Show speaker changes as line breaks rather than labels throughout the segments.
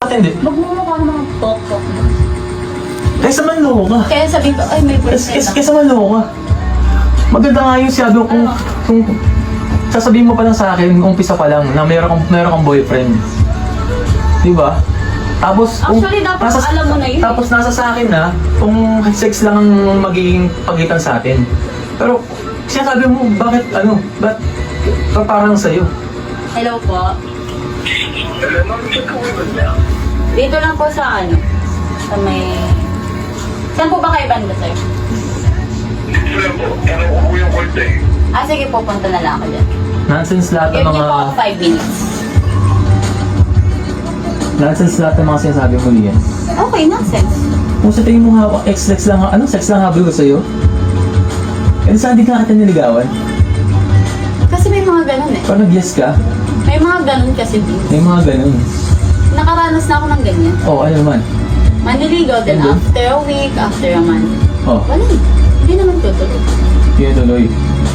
Bakit hindi?
Magmumukha naman ang tok-tok mo.
Kaysa manloko ka.
Kaya sabihin ko, ay may boyfriend ako.
Kaysa manloko ka. Maganda nga yung siyado kung sasabihin mo pa lang sa akin, umpisa pa lang, na meron kang boyfriend. Diba? Tapos,
Actually, dapat alam mo na yun.
Tapos nasa sa akin na, kung sex lang ang magiging pagitan sa atin. Pero, sinasabi mo, bakit, ba't parang sa'yo?
Hello po. Dito lang po sa sa may... Saan po ba kayo banda, sir? Sige po, punta na lang ako dyan.
Nonsense lahat ng
Give me
mga...
po 5 minutes.
Nonsense lahat ng mga sinasabi mo, Lian.
Okay, nonsense.
Kung sa tingin mo nga, sex lang, sex lang habol ko sa'yo? Eh, saan di ka kita niligawan?
Kasi may mga ganun eh.
Parang nag-yes ka?
May mga ganun kasi din.
May mga ganun.
Nakaranas na ako ng ganyan.
Oo, ano naman?
Maniligaw, then
Hindi.
after a week, after a month.
Oh,
Wala eh. Hindi naman tutuloy.
yun tuloy.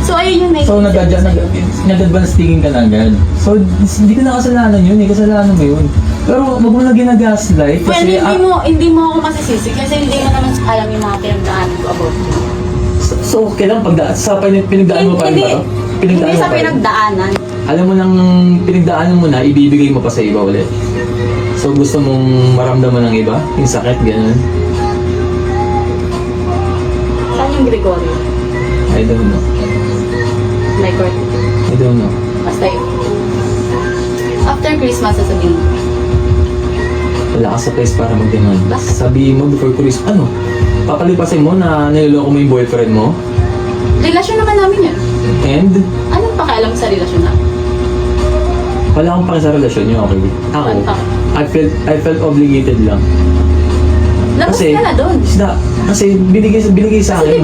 So, ayun yung
So, nag-advance thinking ka na agad. So, hindi ka na kasalanan yun eh. Kasalanan mo yun. Pero, wag mo na ginagaslight
Well,
kasi...
hindi mo ako masisisi kasi hindi mo naman alam yung mga pinagdaanan ko about you.
So, okay lang sa pinagdaan mo pa rin ba to?
Hindi
Pinagdaan mo
sa
pa rin?
pinagdaanan.
Alam mo nang pinagdaanan mo na, ibibigay mo pa sa iba ulit. So, gusto mong maramdaman ng iba? Yung sakit, gano'n?
Saan yung Gregorio?
I don't know.
My court.
I don't know.
Basta yun. After Christmas, sasabihin ko.
Wala ka sa place para mag-demand. Sabihin mo before Christmas, papalipasin mo na niloloko mo yung boyfriend mo?
Relasyon naman namin yun.
And,
Anong pakialam sa relasyon namin?
wala akong pake sa relasyon niyo, okay? Ako,
Ano pa?
I felt obligated lang.
Labas ka na doon.
Kasi binigay sa
Kasi
akin.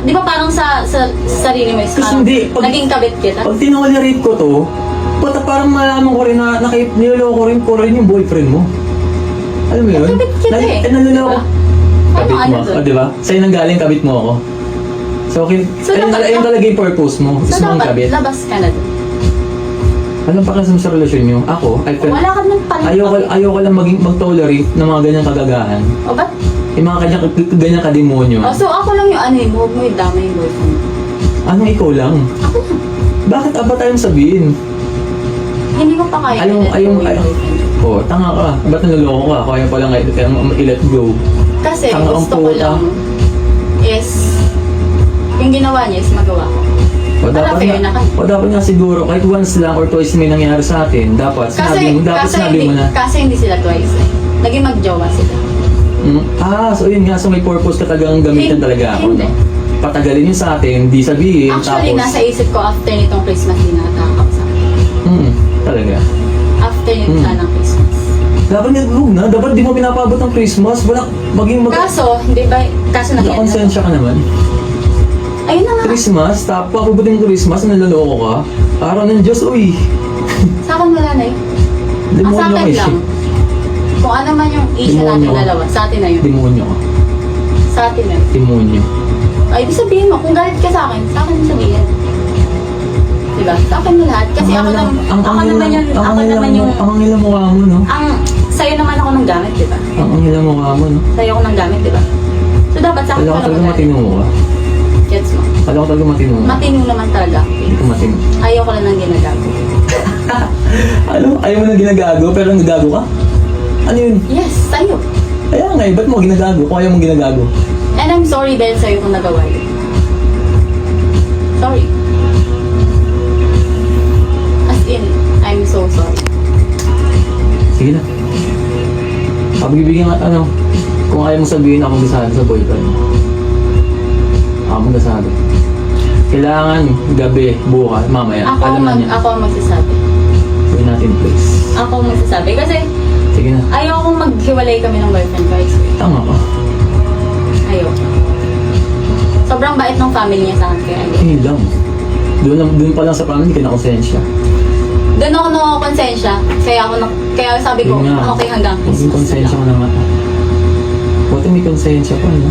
di ba parang sa sarili mo is
Kasi
parang
hindi,
naging kabit kita?
Pag tinolerate ko to, parang malaman ko rin na niloloko ko rin yung boyfriend mo. Alam mo yun?
Kabit kita eh.
Naloloko.
Diba?
Kabit mo, di ba? Sa'yo nang galing, kabit mo ako. So, ayun talaga yung purpose mo.
So,
Gusto mong
dapat
kabit.
labas ka na doon.
Alam pa kasi sa relasyon nyo, ako,
Wala ka nang paling
ayoko lang mag-tolerate ng mga ganyang kagagahan.
O ba't?
Yung mga ganyang kademonyo.
So ako lang yung huwag mo idama yung boyfriend.
Anong ikaw lang?
Ako lang.
Bakit aba tayong sabihin?
Hindi ko pa kaya
Ayong, tanga ka. Ba't naloloko ka? Kaya pa lang i-let go.
Kasi
Tanga ang
gusto ko
puta.
lang is yung ginawa niya is magawa ko. Fair na kayo.
Dapat nga siguro, kahit once lang or twice may nangyari sa atin, dapat sinabi mo na.
Kasi hindi sila twice eh. Naging magjowa sila.
So yun nga, so may purpose ka talagang gamitin talaga ako.
Hindi.
No? Patagalin yun sa atin, di sabihin,
Actually,
tapos...
nasa isip ko after nitong Christmas din nakakap sa akin.
Talaga.
After nitong sanang Christmas.
Dapat dapat di mo pinapabot ng Christmas, wala,
Kaso, hindi ba, kaso nangyari na.
konsensya ka naman.
Ayun na nga.
Christmas, tapos papabuting Christmas, naloloko ka. Araw ng Diyos, uy.
Sa akin wala na eh. Ang sa
Demonyo ka
akin
eh.
lang. Kung ano man yung issue natin
Demonyo ka.
dalawa, sa atin na yun.
Demonyo ka.
Sa atin na yun.
Demonyo.
Ay, di sabihin mo, kung galit ka sa akin mo sabihin. Diba? Sa akin mo lahat. Kasi ako naman yung,
Ang angila mukha mo, no?
sa'yo naman ako ng gamit, diba?
Ang angila mukha mo, no?
Sa'yo ako ng gamit, diba? So, dapat sa akin
Alam ko
ka
talaga
naman
matino mo ka.
Gets mo?
Alam ko talaga matino mo.
Matino naman talaga.
Hindi ko matino.
Ayaw ko lang ng ginagago.
Ayaw mo na ginagago, pero nagagago ka? Ano yun?
Yes, sa'yo.
Kaya nga ba't mo ginagago kung ayaw mo ginagago?
And I'm sorry dahil sa'yo kung nagawa yun. Sorry. As in, I'm so sorry.
Sige na. Pagbibigyan ka, kung ayaw mo sabihin ako magsasabi sa boyfriend. Ako magsasabi. Kailangan gabi, bukas, mamaya. Alam na niya.
Ako ang magsasabi.
Sabihin natin please.
Ako ang magsasabi. Kasi
Sige na.
ayaw kong maghiwalay kami ng boyfriend ko. I swear.
Tama ka.
Ayaw. Sobrang bait ng family niya sa akin. Kaya ayaw.
Hindi lang. Doon pa lang sa family ka na konsensya.
Doon ako nakakonsensya. Kaya sabi ko,
Yun nga.
okay hanggang
Maging
Christmas
konsensya
lang.
ka naman. Buti may konsensya pa, no?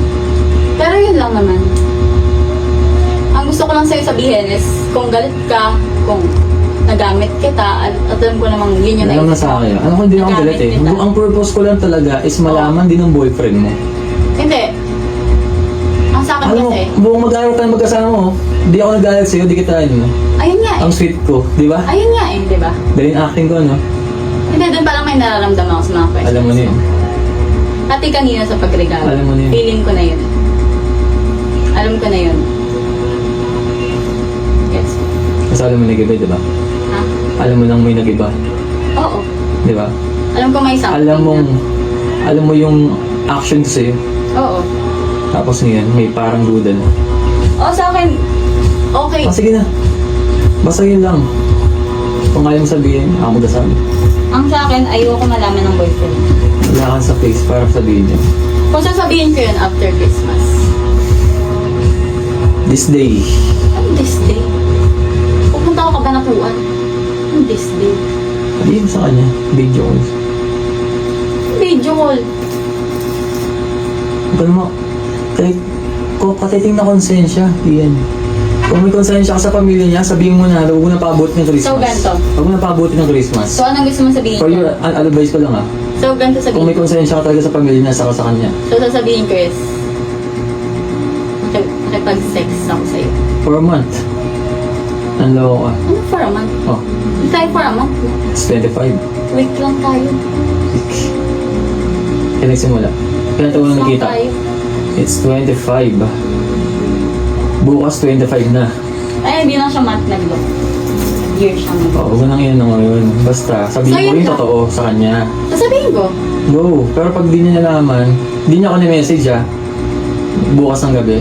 Pero yun lang naman. Ang gusto ko lang sa'yo sabihin is, kung galit ka, kung nagamit kita at alam ko namang yun yung
Alam na
naisip
sa
mo.
akin. Ano ko hindi ako galit eh.
Nagamit kita.
Ang purpose ko lang talaga is malaman din ng boyfriend mo.
Hindi. Ang sa akin
Alam mo,
kasi,
buong mag-aaral tayo magkasama mo, di ako nagalit sa'yo, di kita ano.
ayun nga eh.
Ang sweet ko, di ba?
Ayun nga eh, di ba?
Dahil yung acting ko, no?
Hindi, doon pa lang may nararamdaman ako sa mga questions.
Alam mo na yun.
Pati kanina sa pagregalo.
Alam mo na yun.
Feeling ko na yun. Alam ko na yun. Yes.
Kasi alam mo nag-iba, di ba?
Ha?
Alam mo lang may nag-iba,
Oo.
di ba?
Alam ko may something.
Alam mo yung action ko sa'yo.
Oo.
Tapos ngayon, may parang duda na.
Oo, sa akin, okay.
Ah, sige na. Basta yun lang. Kung ayaw mo sabihin, ako magsasabi.
Ang sa akin, ayoko malaman ng boyfriend.
Wala kang sa face para sabihin niya.
Kung sasabihin ko yun after Christmas.
This day.
Ano this day? Pupunta ako kabanakuan. Ano this day?
Sabihin mo sa kanya, video calls.
Video call.
Ganun mo, kahit kung katiting na konsensya, yan. Kung may konsensya ka sa pamilya niya, sabihin mo na, huwag mo na paabutin ng Christmas.
So, ganito.
Huwag mo na paabutin ng Christmas.
So, anong gusto mo sabihin
For
ko?
your advice ko lang ah.
So, ganito
Kung may
sabihin ko.
konsensya ka talaga sa pamilya niya, saka sa kanya.
So, sasabihin ko is, makipag-sex ako sa'yo.
For a month. Nanloko ka.
Ano for a month?
Oh,
Hindi tayo for a month. No?
it's 25.
Week lang tayo.
Kaya nagsimula. Kaya taon na
Weeks lang
nakita.
tayo.
It's 25. Bukas 25 na.
Ay, hindi lang siya month nag-go. Year siya nag-go.
Oh, huwag mo nang yun ngayon. Basta, sabihin
So,
mo
yun
yung
lang.
totoo sa kanya.
Sasabihin ko.
Go. Pero pag di niya nalaman, di niya ako ni-message ah. Bukas ng gabi.